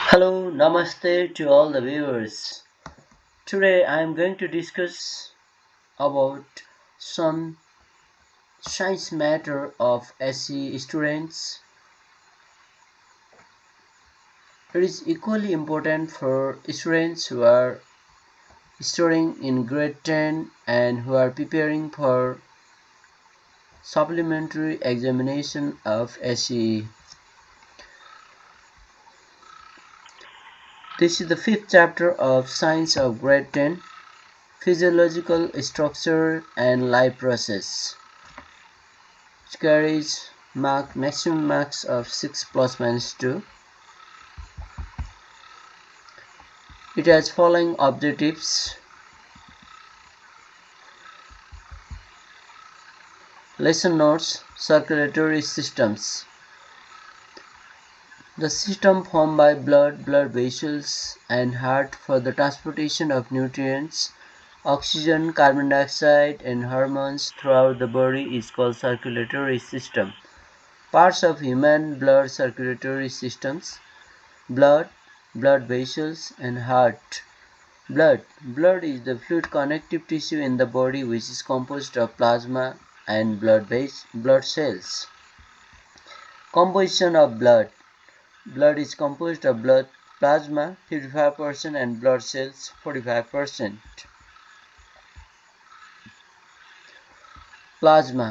Hello, namaste to all the viewers. Today I am going to discuss about some science matter of SC students. It is equally important for students who are studying in grade 10 and who are preparing for supplementary examination of SCE. This is the fifth chapter of Science of Grade 10, Physiological Structure and Life Process, which carries maximum marks of 6 plus minus 2. It has following objectives: lesson notes. Circulatory systems: the system formed by blood vessels and heart for the transportation of nutrients, oxygen, carbon dioxide and hormones throughout the body is called circulatory system. Parts of human blood circulatory systems: blood vessels and heart. Blood is the fluid connective tissue in the body which is composed of plasma and blood cells. Composition of blood: blood is composed of blood plasma 55% and blood cells 45%. Plasma: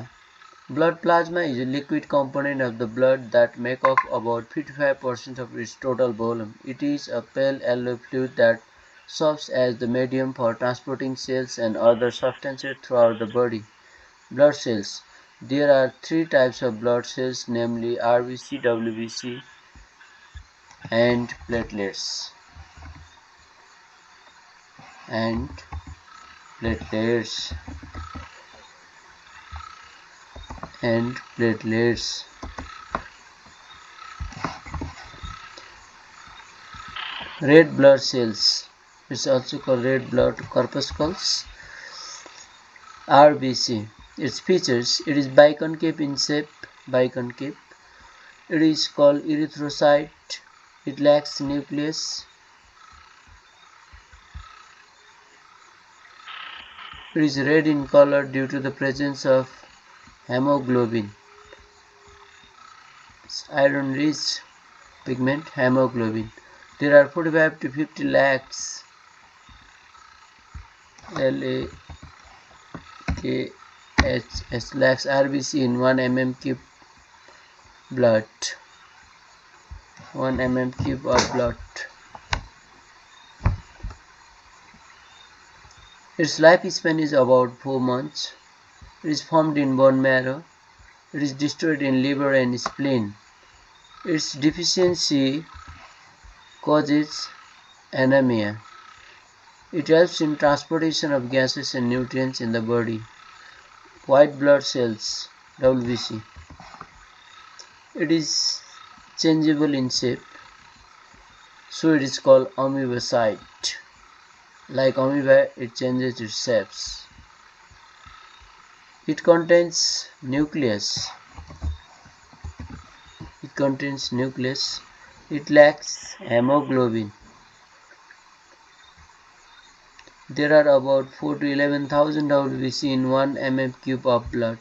blood plasma is a liquid component of the blood that make up about 55% of its total volume. It is a pale yellow fluid that serves as the medium for transporting cells and other substances throughout the body. Blood cells: there are three types of blood cells, namely RBC, WBC and platelets. Red blood cells, it's also called red blood corpuscles. RBC, its features: it is biconcave in shape. It is called erythrocyte. It lacks nucleus. It is red in color due to the presence of hemoglobin. It's iron-rich pigment, hemoglobin. There are 45 to 50 lakhs lakhs RBC in 1 mm cube blood. 1 mm cube of blood. Its lifespan is about 4 months. It is formed in bone marrow. It is destroyed in liver and spleen. Its deficiency causes anemia. It helps in transportation of gases and nutrients in the body. White blood cells, WBC. It is changeable in shape, so it is called amoebocyte. Like amoeba, it changes its shapes. It contains nucleus. It lacks hemoglobin. There are about 4 to 11,000 WBC in 1 mm cube of blood.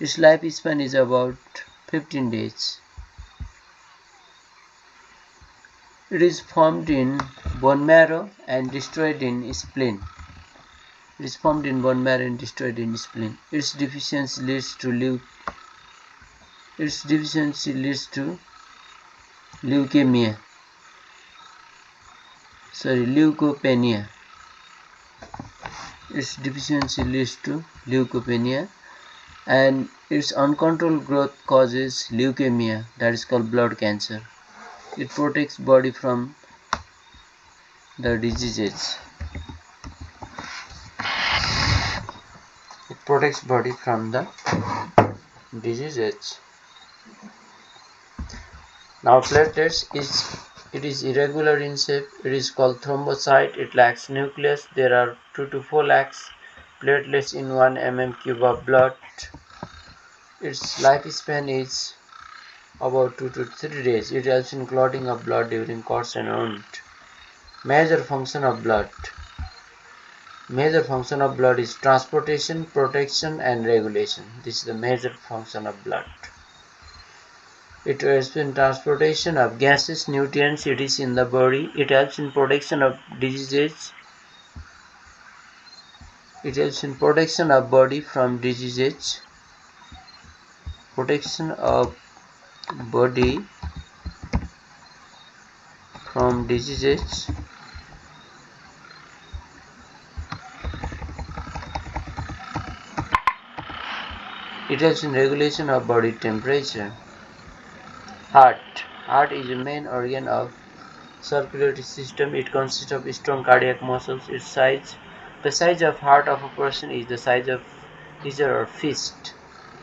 Its lifespan is about 15 days. It is formed in bone marrow and destroyed in spleen. Its deficiency leads to leukopenia. Its deficiency leads to leukopenia, and its uncontrolled growth causes leukemia, that is called blood cancer. It protects body from the diseases. Now platelets it is irregular in shape. It is called thrombocyte. It lacks nucleus. There are 2 to 4 lakhs platelets in 1 mm cube of blood. Its lifespan is about 2 to 3 days. It helps in clotting of blood during cuts and wounds. Major function of blood. Major function of blood is transportation, protection and regulation. This is the major function of blood. It helps in transportation of gases, nutrients, it is in the body. It helps in protection of diseases. It helps in protection of body from diseases. Protection of body from diseases. It helps in regulation of body temperature. Heart. Heart is the main organ of circulatory system. It consists of strong cardiac muscles. Its size, the size of heart of a person is the size of either or fist,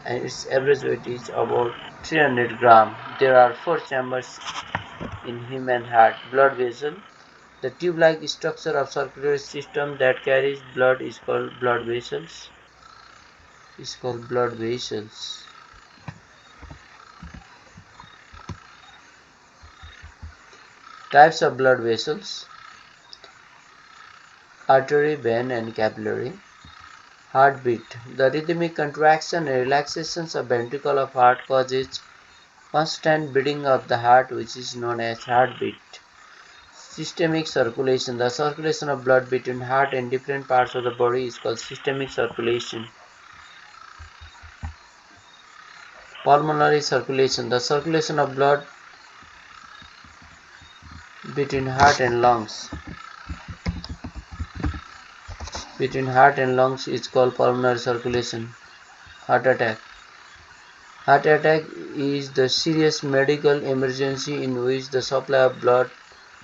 and its average weight is about 300 grams. There are 4 chambers in human heart. Blood vessel. The tube-like structure of circulatory system that carries blood is called blood vessels. Types of blood vessels: artery, vein, and capillary. Heartbeat. The rhythmic contraction and relaxations of ventricle of heart causes constant beating of the heart, which is known as heartbeat. Systemic circulation. The circulation of blood between heart and different parts of the body is called systemic circulation. Pulmonary circulation. The circulation of blood between heart and lungs. Is called pulmonary circulation. Heart attack. Heart attack is the serious medical emergency in which the supply of blood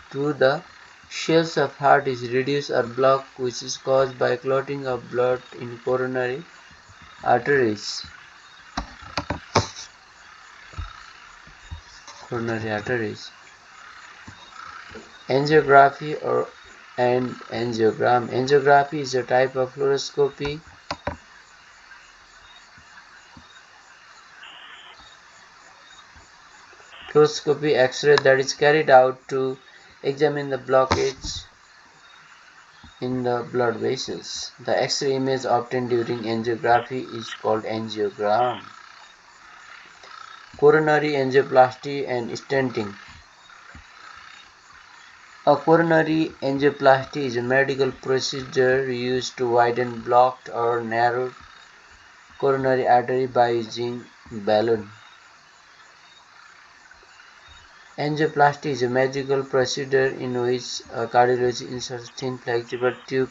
to the cells of heart is reduced or blocked, which is caused by clotting of blood in coronary arteries. Angiography and angiogram. Angiography is a type of fluoroscopy X-ray that is carried out to examine the blockage in the blood vessels. The X-ray image obtained during angiography is called angiogram. Coronary angioplasty and stenting. A coronary angioplasty is a medical procedure used to widen blocked or narrowed coronary artery by using balloon. Angioplasty is a medical procedure in which a cardiologist inserts thin flexible tube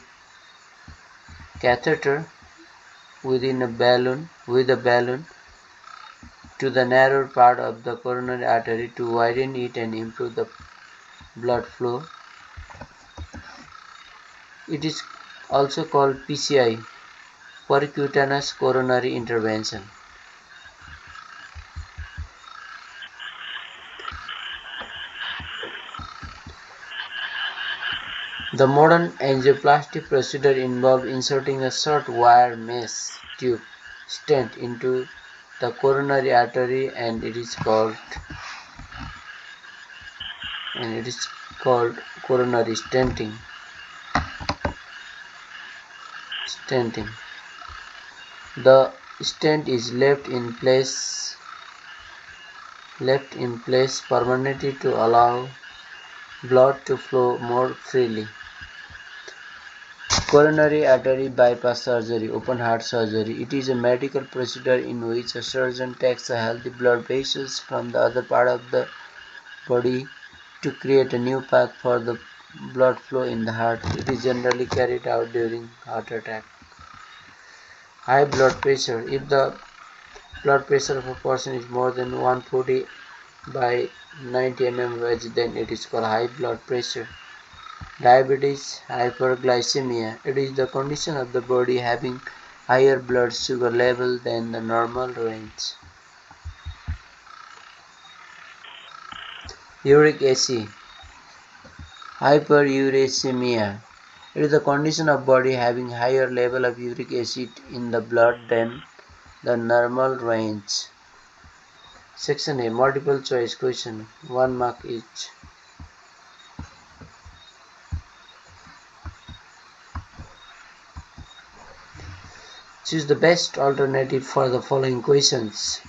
catheter with a balloon to the narrowed part of the coronary artery to widen it and improve the blood flow. It is also called PCI, percutaneous coronary intervention. The modern angioplasty procedure involves inserting a short wire mesh tube stent into the coronary artery, and it is called coronary stenting. The stent is left in place permanently to allow blood to flow more freely. Coronary artery bypass surgery, open heart surgery. It is a medical procedure in which a surgeon takes a healthy blood vessels from the other part of the body to create a new path for the blood flow in the heart. It is generally carried out during heart attack. High blood pressure. If the blood pressure of a person is more than 140 by 90 mmHg, then it is called high blood pressure. Diabetes, hyperglycemia. It is the condition of the body having higher blood sugar level than the normal range. Uric acid, hyperuricemia. It is the condition of body having higher level of uric acid in the blood than the normal range. Section A, multiple choice question, 1 mark each. Choose the best alternative for the following questions.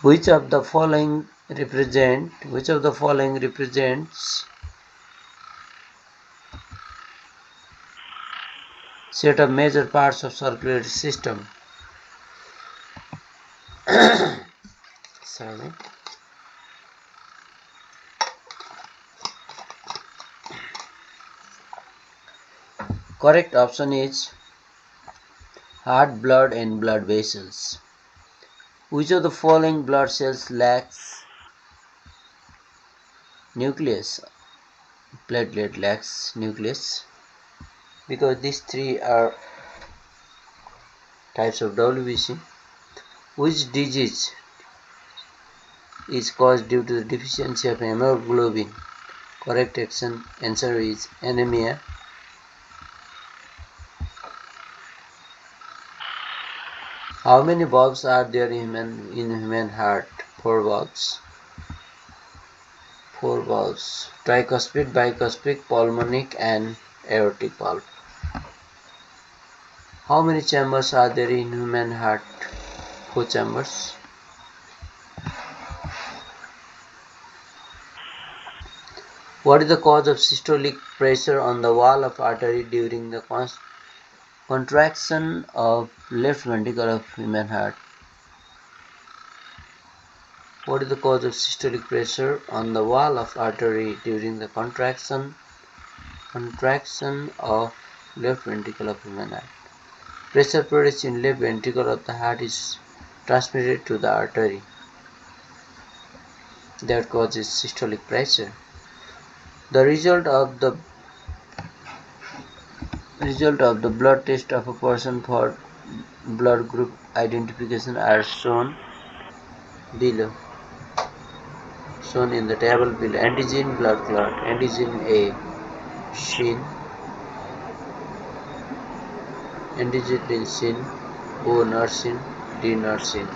Which of the following represents set of major parts of circulatory system? Sorry. Correct option is heart, blood and blood vessels. Which of the following blood cells lacks nucleus? Platelet lacks nucleus, because these three are types of WBC. Which disease is caused due to the deficiency of hemoglobin? Correct answer is anemia. How many valves are there in human heart? 4 valves. 4 valves. Tricuspid, bicuspid, pulmonic and aortic valve. How many chambers are there in human heart? 4 chambers. What is the cause of systolic pressure on the wall of artery during the contraction of left ventricle of human heart? What is the cause of systolic pressure on the wall of artery during the contraction of left ventricle of human heart? Pressure produced in left ventricle of the heart is transmitted to the artery. That causes systolic pressure. The result of the blood test of a person for blood group identification are shown below. Shown in the table below. Antigen, blood clot. Antigen A, shin. Antigen O, nursing, D, nursing.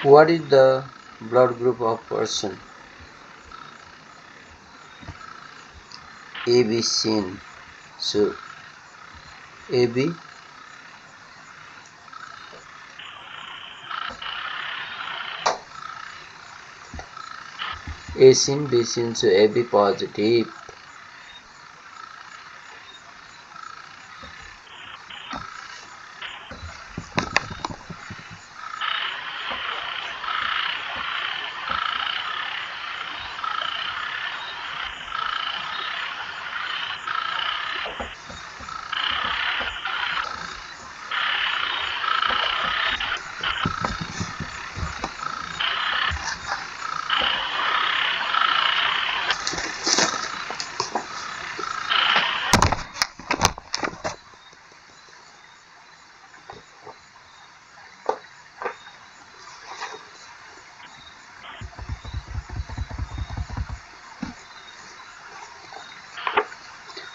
What is the blood group of person? AB, shin. So AB, A shin, B shin, so AB positive.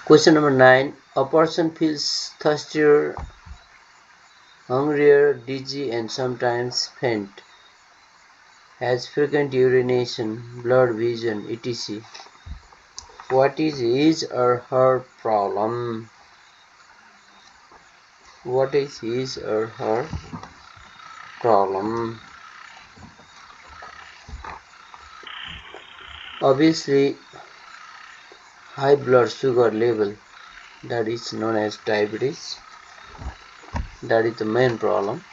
Question number 9. A person feels thirstier, hungrier, dizzy and sometimes faint. Has frequent urination, blurred vision, etc. What is his or her problem? What is his or her problem? Obviously, high blood sugar level, that is known as diabetes. That is the main problem.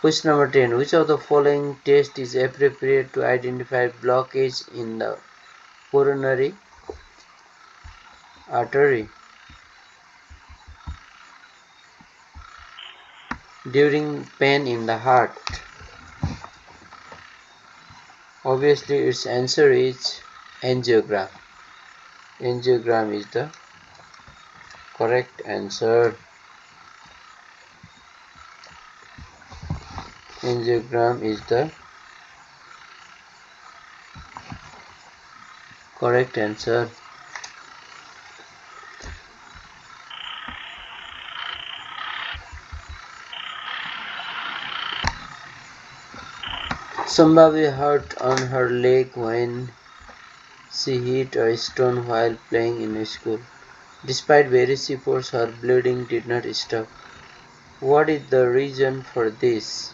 Question number 10. Which of the following test is appropriate to identify blockage in the coronary artery during pain in the heart? Obviously, its answer is angiogram. Angiogram is the correct answer. Angiogram is the correct answer. Sambhavi hurt on her leg when she hit a stone while playing in a school. Despite various efforts, her bleeding did not stop. What is the reason for this?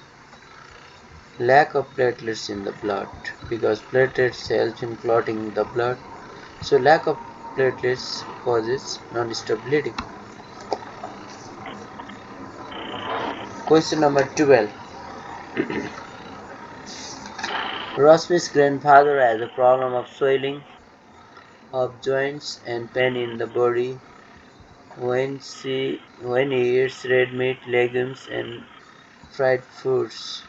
Lack of platelets in the blood, because platelets help in clotting the blood. So lack of platelets causes non-stop bleeding. Question number 12. Rashmi's grandfather has a problem of swelling of joints and pain in the body when he eats red meat, legumes and fried foods.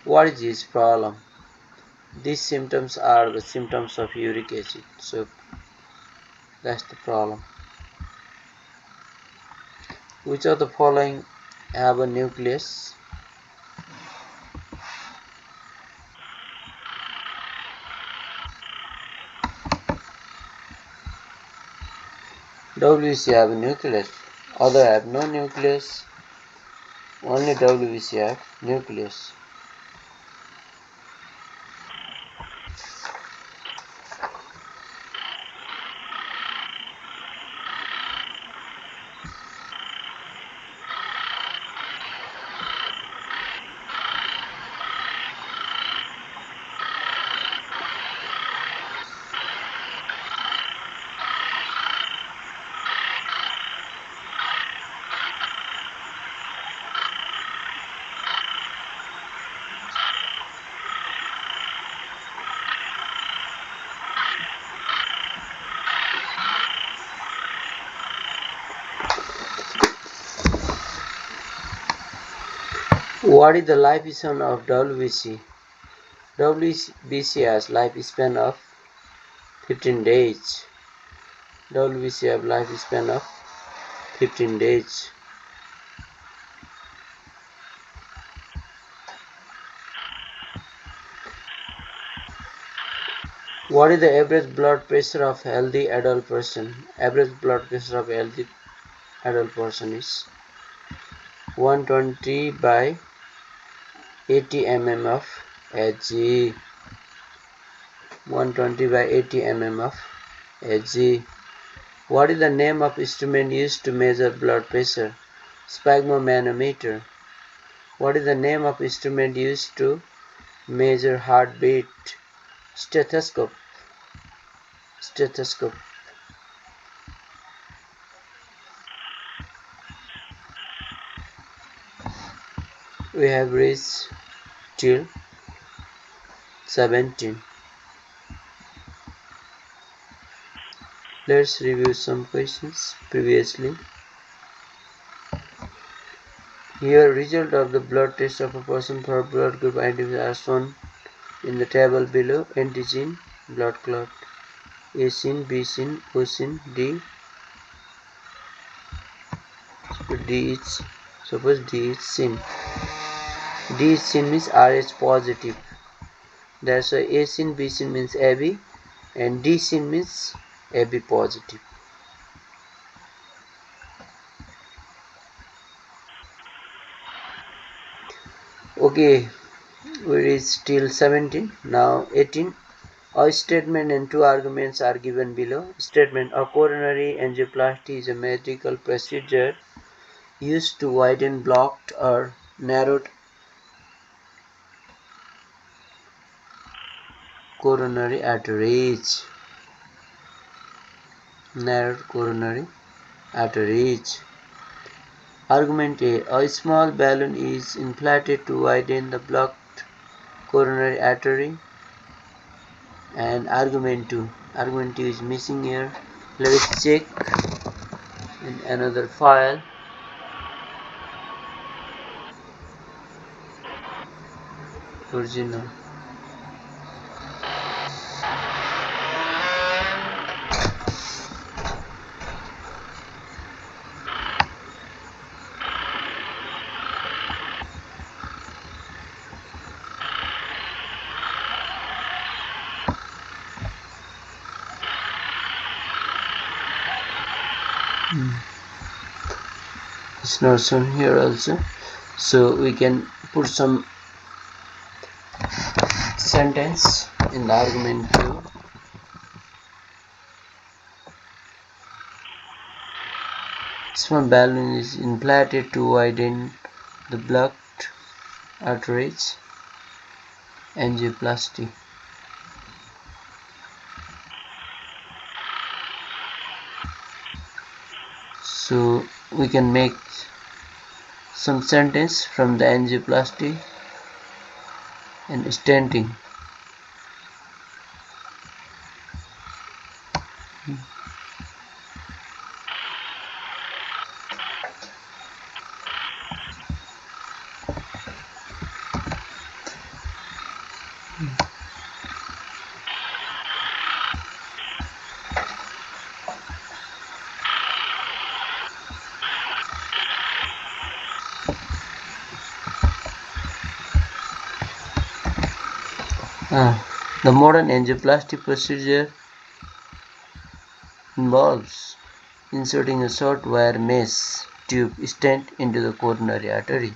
What is his problem? These symptoms are the symptoms of uric acid. So that's the problem. Which of the following have a nucleus? WBC have a nucleus. Other have no nucleus. Only WBC have nucleus. What is the lifespan of WBC? WBC has lifespan of 15 days. WBC have lifespan of 15 days. What is the average blood pressure of healthy adult person? Average blood pressure of healthy adult person is 120 by 80 mm of Hg. 120 by 80 mm of Hg. What is the name of instrument used to measure blood pressure? Sphygmomanometer. What is the name of instrument used to measure heartbeat? Stethoscope. Stethoscope. We have reached till 17. Let's review some questions previously. Here, result of the blood test of a person for blood group identified are shown in the table below. Antigen, blood clot, A sin, B sin, O sin, D. Suppose D is sin. D is sin means Rh positive. That's why A sin, B sin means AB, and D sin means AB positive. Okay, we reached till 17. Now 18. A statement and two arguments are given below. Statement: a coronary angioplasty is a medical procedure used to widen blocked or narrowed coronary arteries. Narrowed coronary arteries. Argument A. A small balloon is inflated to widen the blocked coronary artery. And argument 2. Argument 2 is missing here. Let us check in another file. Original. It's not shown here also, so we can put some sentence in the argument view. Small balloon is inflated to widen the blocked arteries. Angioplasty. So we can make some sentence from the angioplasty and stenting. The modern angioplasty procedure involves inserting a short wire mesh tube stent into the coronary artery.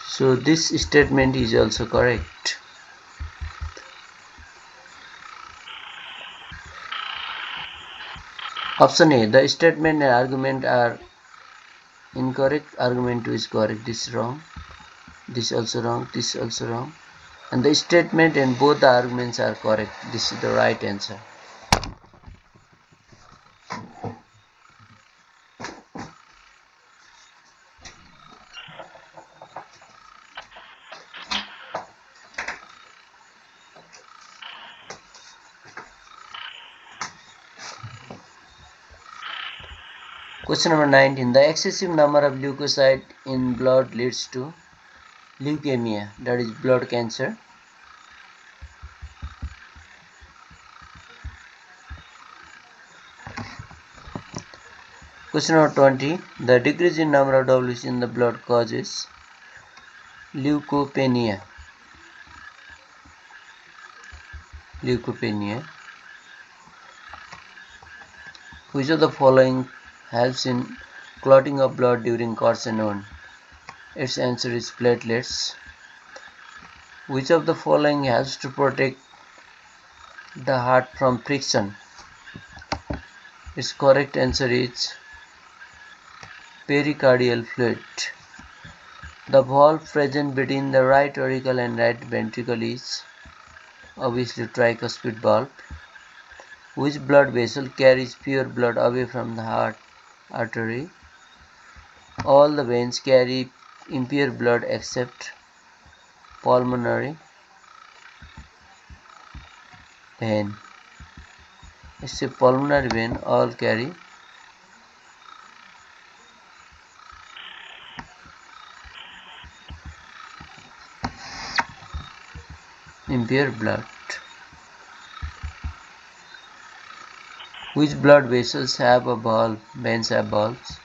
So this statement is also correct. Option A, the statement and argument are incorrect. Argument 2 is correct. This is wrong. This is also wrong. This is also wrong. And the statement and both the arguments are correct. This is the right answer. Question number 19. The excessive number of leukocytes in blood leads to leukemia, that is blood cancer. Question number 20. The decrease in number of WBC in the blood causes leukopenia. Which of the following helps in clotting of blood during carcinoid? Its answer is platelets. Which of the following helps to protect the heart from friction? Its correct answer is pericardial fluid. The valve present between the right auricle and right ventricle is obviously tricuspid valve. Which blood vessel carries pure blood away from the heart artery? All the veins carry impure blood except pulmonary vein. Except pulmonary vein, all carry impure blood. Which blood vessels have a valve? Veins have valves.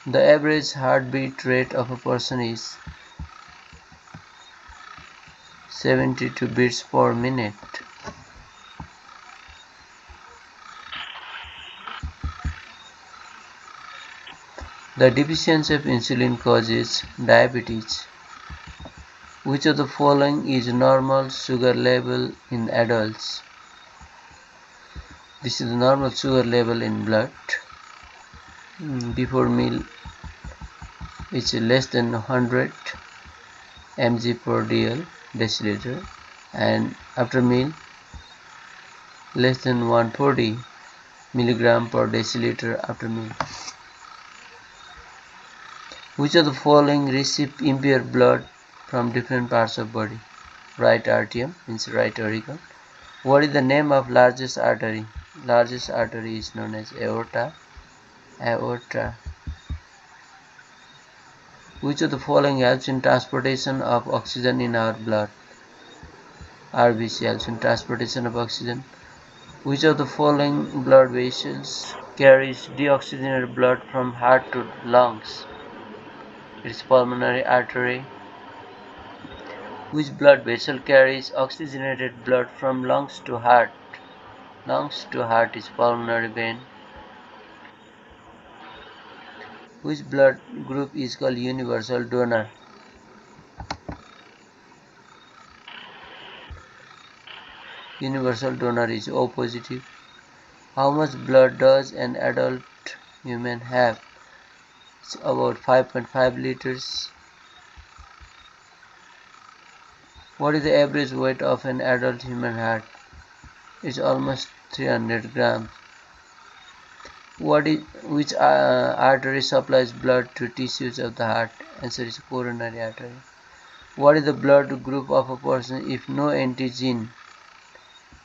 The average heartbeat rate of a person is 72 beats per minute. The deficiency of insulin causes diabetes. Which of the following is normal sugar level in adults? This is the normal sugar level in blood. Before meal, it's less than 100 mg per deciliter, and after meal, less than 140 milligram per deciliter after meal. Which of the following receive impure blood from different parts of body? Right atrium means right auricle. What is the name of largest artery? Largest artery is known as aorta. Which of the following helps in transportation of oxygen in our blood? RBC helps in transportation of oxygen. Which of the following blood vessels carries deoxygenated blood from heart to lungs? It is pulmonary artery. Which blood vessel carries oxygenated blood from lungs to heart? lungs to heart is pulmonary vein. Which blood group is called universal donor? Universal donor is O positive. How much blood does an adult human have? It's about 5.5 liters. What is the average weight of an adult human heart? It's almost 300 grams. Which artery supplies blood to tissues of the heart? Answer is coronary artery. What is the blood group of a person if no antigen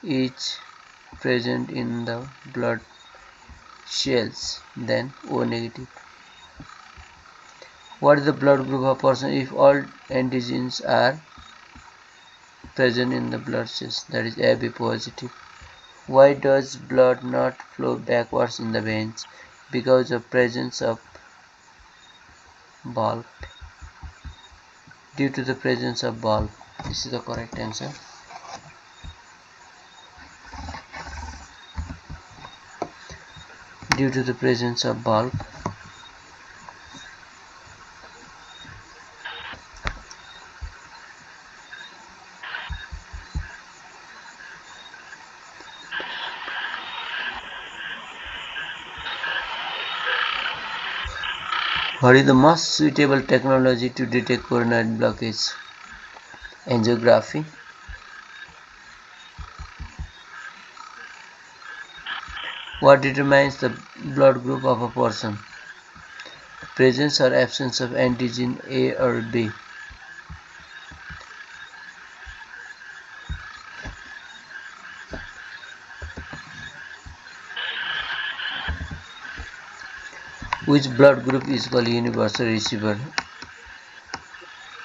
is present in the blood cells? Then O negative. What is the blood group of a person if all antigens are present in the blood cells? That is AB positive. Why does blood not flow backwards in the veins? Because of presence of bulb. Due to the presence of bulb. This is the correct answer. Due to the presence of bulb. What is the most suitable technology to detect coronary blockage? Angiography. What determines the blood group of a person? Presence or absence of antigen A or B. Which blood group is called universal receiver?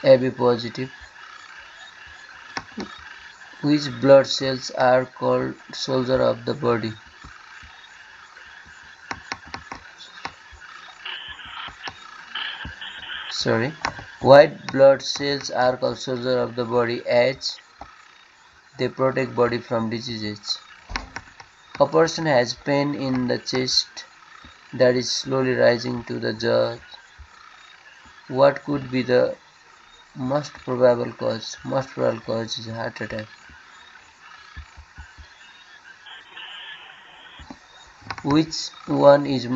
AB positive. Which blood cells are called soldier of the body? White blood cells are called soldier of the body as they protect body from diseases. A person has pain in the chest that is slowly rising to the jaw. What could be the most probable cause? Most probable cause is a heart attack. Which one is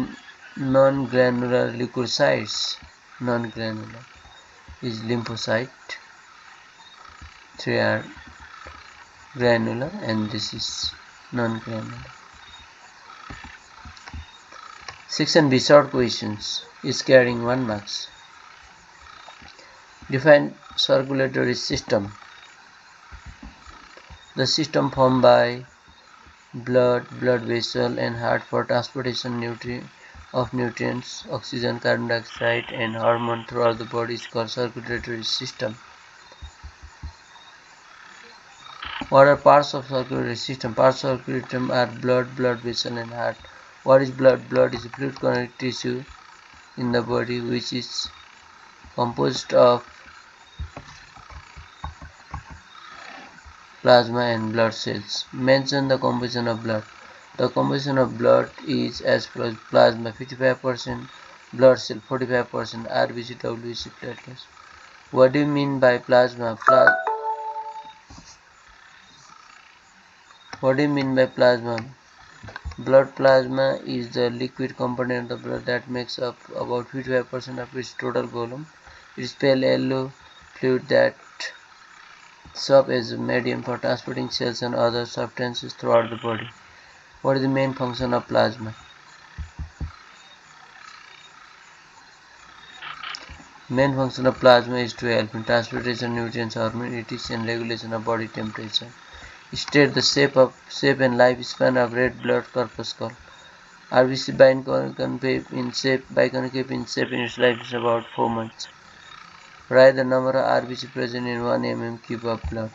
non-granular leukocytes? Non-granular is lymphocyte. 3 are granular and this is non-granular. Section B short questions is carrying 1 marks. Define circulatory system. The system formed by blood vessel and heart for transportation of nutrients, oxygen, carbon dioxide and hormone throughout the body is called circulatory system. What are parts of circulatory system? Parts of circulatory system are blood vessel and heart. What is blood? Blood is a fluid connective tissue in the body which is composed of plasma and blood cells. Mention the composition of blood. The composition of blood is as follows: plasma 55%, blood cell 45%, RBC, WBC, platelets. What do you mean by plasma? What do you mean by plasma? Blood plasma is the liquid component of the blood that makes up about 55% of its total volume. It is pale yellow fluid that serves as a medium for transporting cells and other substances throughout the body. What is the main function of plasma? Main function of plasma is to help in transportation of nutrients, hormones, and regulation of body temperature. State the shape and lifespan of red blood corpuscle. RBC biconcave in shape in its life is about 4 months. Write the number of RBC present in 1 mm³ of blood.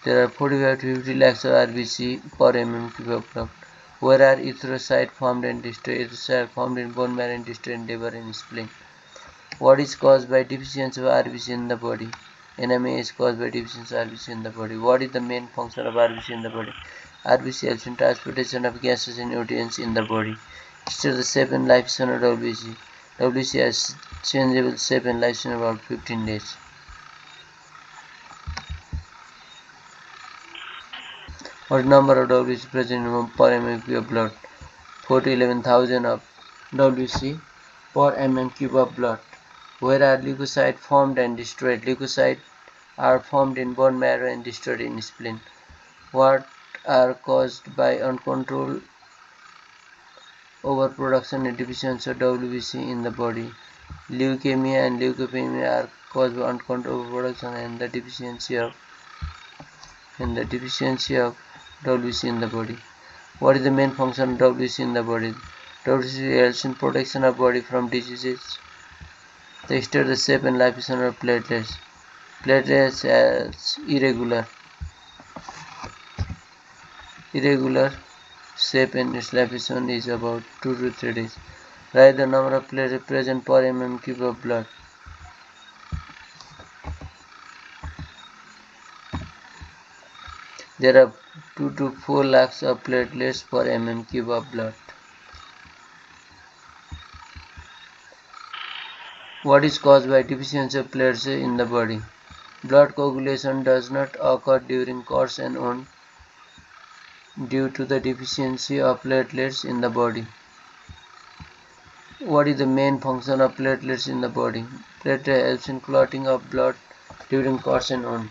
There are 45 to 50 lakhs of RBC per mm³ of blood. Where are erythrocytes formed and destroyed? Erythrocytes are formed in bone marrow and destroyed in liver and spleen. What is caused by deficiency of RBC in the body? Anemia is caused by deficiency of RBC in the body. What is the main function of RBC in the body? RBC helps in transportation of gases and nutrients in the body. Still the shape and lifespan of WBC. WBC has changeable shape and lifespan about 15 days. What number of WBC present in per mm³ of blood? 4 to 11,000 of WBC per mm³ of blood. Where are leukocytes formed and destroyed? Leukocytes are formed in bone marrow and destroyed in spleen. What are caused by uncontrolled overproduction and deficiency of WBC in the body? Leukemia and leukopenia are caused by uncontrolled overproduction and the deficiency of WBC in the body. What is the main function of WBC in the body? WBC helps in protection of body from diseases. They study the shape and lifespan of platelets. Platelets as irregular shape and its lifespan is about 2 to 3 days. Write the number of platelets present per mm³ of blood. There are 2 to 4 lakhs of platelets per mm³ of blood. What is caused by deficiency of platelets in the body? Blood coagulation does not occur during course and wound due to the deficiency of platelets in the body. What is the main function of platelets in the body? Platelet helps in clotting of blood during course and wound.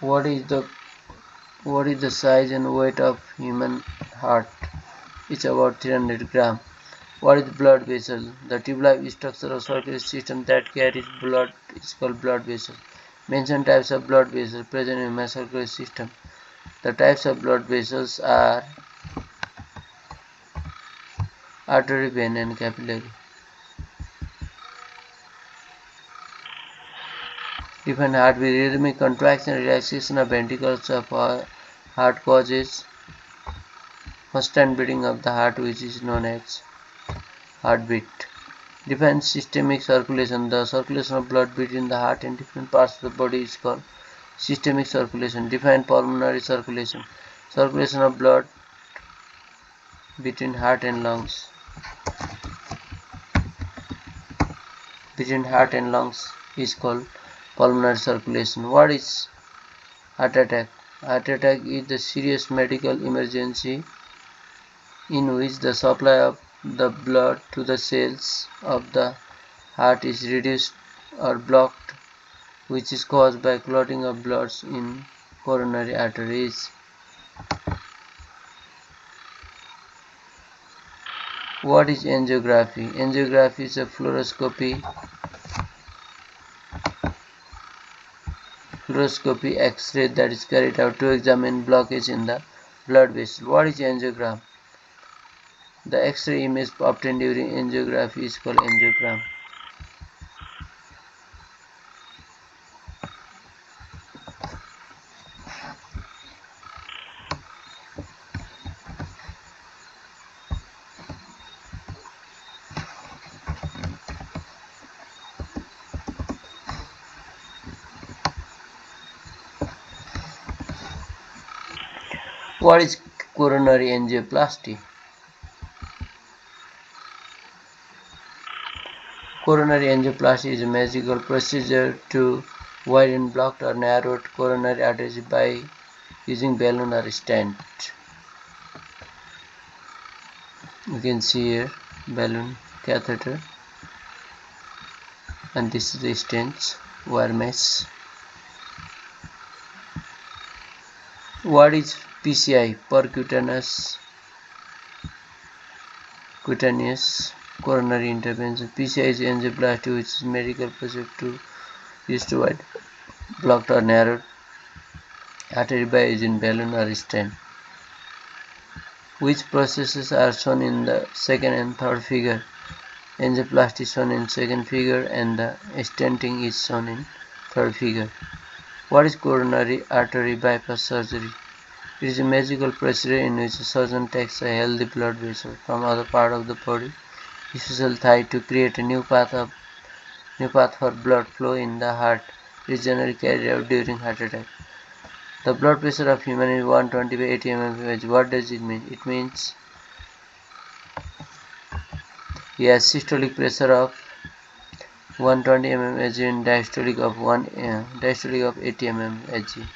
What is the size and weight of human heart? It's about 300 grams. What is blood vessel? The tube-like structure of circulatory system that carries blood is called blood vessel. Mention types of blood vessels present in human circulatory system. The types of blood vessels are artery, vein, and capillary. Define heartbeat. Rhythmic contraction and relaxation of ventricles of heart causes constant beating of the heart, which is known as heartbeat. Define systemic circulation. The circulation of blood between the heart and different parts of the body is called systemic circulation. Define pulmonary circulation. Circulation of blood between heart and lungs. Is called pulmonary circulation. What is heart attack? Heart attack is the serious medical emergency in which the supply of the blood to the cells of the heart is reduced or blocked, which is caused by clotting of blood in coronary arteries. What is angiography? Angiography is a fluoroscopy X-ray that is carried out to examine blockage in the blood vessel. What is angiogram? The X-ray image obtained during angiography is called angiogram. What is coronary angioplasty? Coronary angioplasty is a medical procedure to widen blocked or narrowed coronary arteries by using balloon or stent. You can see here balloon, catheter, and this is the stent, wire mesh. What is PCI? Percutaneous coronary intervention. PCI is angioplasty, which is a medical procedure used to widen blocked or narrowed artery by using balloon or stent. Which processes are shown in the second and third figure? Angioplasty is shown in second figure and the stenting is shown in third figure. What is coronary artery bypass surgery? It is a medical procedure in which a surgeon takes a healthy blood vessel from other part of the body, especially thigh, to create a new path for blood flow in the heart. It is generally carried out during heart attack. The blood pressure of human is 120 by 80 mmHg. What does it mean? It means he has systolic pressure of 120 mmHg and diastolic of 80 mmHg.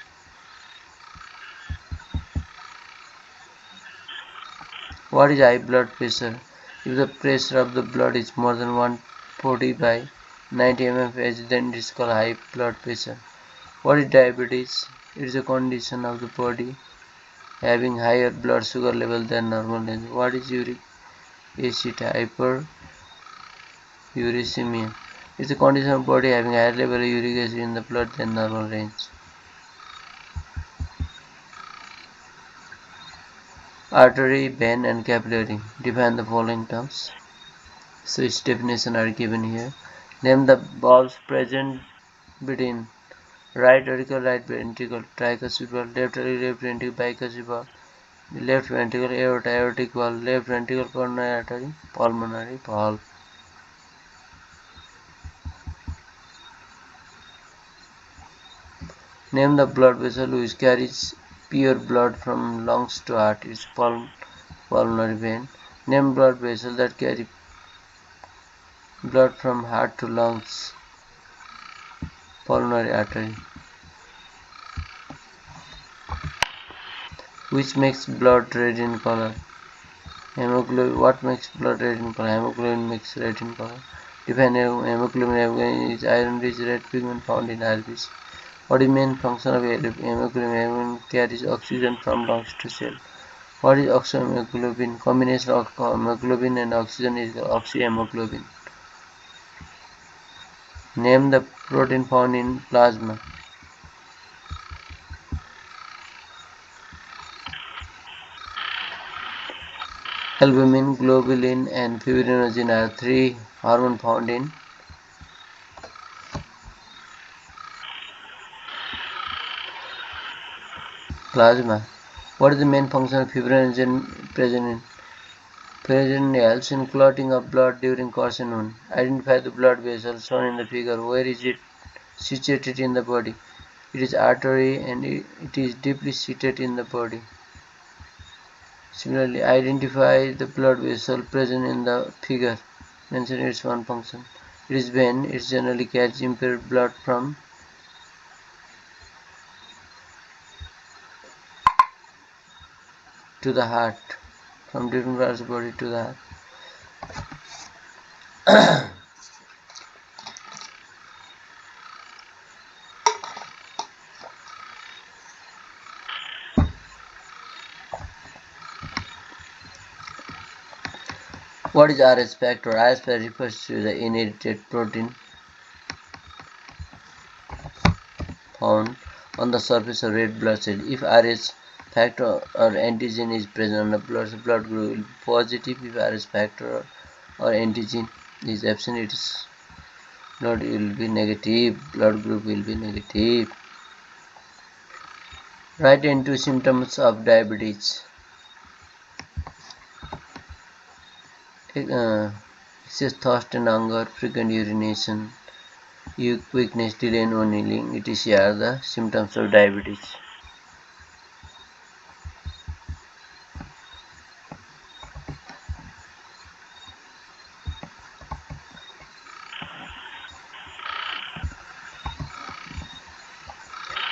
What is high blood pressure? If the pressure of the blood is more than 140 by 90 mmHg, then it is called high blood pressure. What is diabetes? It is a condition of the body having higher blood sugar level than normal range. What is uric acid hyperuricemia? It is a condition of the body having higher level of uric acid in the blood than normal range. Artery, vein and capillary. Define the following terms. So its definition are given here. Name the valves present between right auricle, right ventricle, tricuspid valve, left auricle, left ventricle, bicuspid valve, left ventricle, aorta, aortic valve, left ventricle, coronary artery, pulmonary valve. Name the blood vessel which carries pure blood from lungs to heart. It's pulmonary vein. Name blood vessel that carry blood from heart to lungs. Pulmonary artery. Which makes blood red in color? Hemoglobin. What makes blood red in color? Hemoglobin makes red in color. Define hemoglobin. Hemoglobin is iron-rich red pigment found in iris. What is the main function of hemoglobin? Hemoglobin carries oxygen from lungs to cell. What is oxyhemoglobin? Combination of hemoglobin and oxygen is oxyhemoglobin. Name the protein found in plasma. Albumin, globulin and fibrinogen are three hormones found in plasma. What is the main function of fibrinogen present in? Fibrinogen helps in clotting of blood during course and wound. Identify the blood vessel shown in the figure. Where is it situated in the body? It is artery and it is deeply seated in the body. Similarly, identify the blood vessel present in the figure. Mention its one function. It is vein. It generally carries impaired blood from to the heart, from different parts of the body to the heart. What is RS factor? RS factor refers to the inherited protein found on the surface of red blood cell. If RS factor or antigen is present on the blood group will be positive. If RS factor or antigen is absent, its blood will be negative. Blood group will be negative. Write into symptoms of diabetes. Excess thirst and hunger, frequent urination, weakness, delay in healing, etc. are the symptoms of diabetes.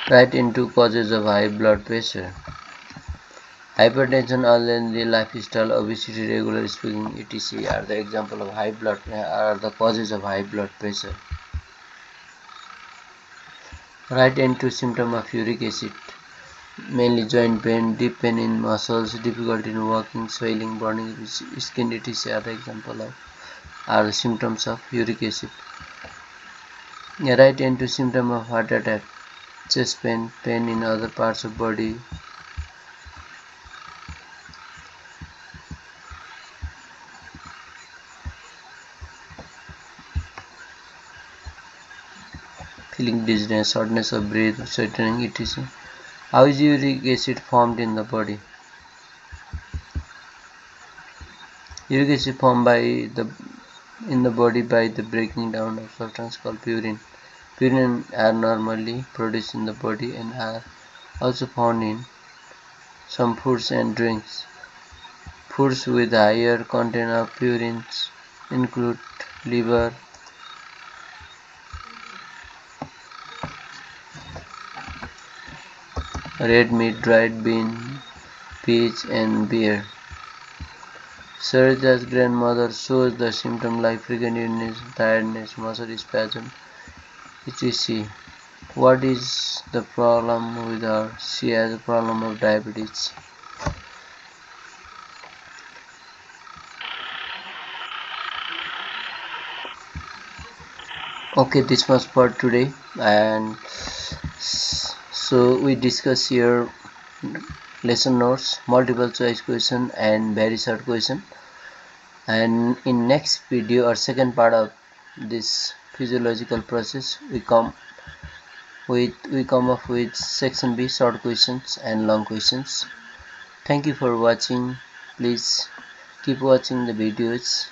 Write into causes of high blood pressure. Hypertension, unhealthy lifestyle, obesity, regular smoking, etc. are the example of are the causes of high blood pressure. Write into symptom of uric acid. Mainly joint pain, deep pain in muscles, difficulty in walking, swelling, burning skin, etc. are the example of are the symptoms of uric acid. Write into symptom of heart attack. Chest pain, pain in other parts of body, feeling dizziness, shortness of breath, sweating, etc. How is uric acid formed in the body? Uric acid formed in the body by the breaking down of substance called purine. Purine are normally produced in the body and are also found in some foods and drinks. Foods with higher content of purines include liver, red meat, dried bean, peach, and beer. Sarita's grandmother shows the symptoms like frequent urination, tiredness, muscle spasm, etc. What is the problem with her? She has a problem of diabetes. Okay, this was for today, and so we discuss here lesson notes, multiple choice question, and very short question. And in next video or second part of this physiological process, we come up with section B, short questions and long questions. Thank you for watching. Please keep watching the videos.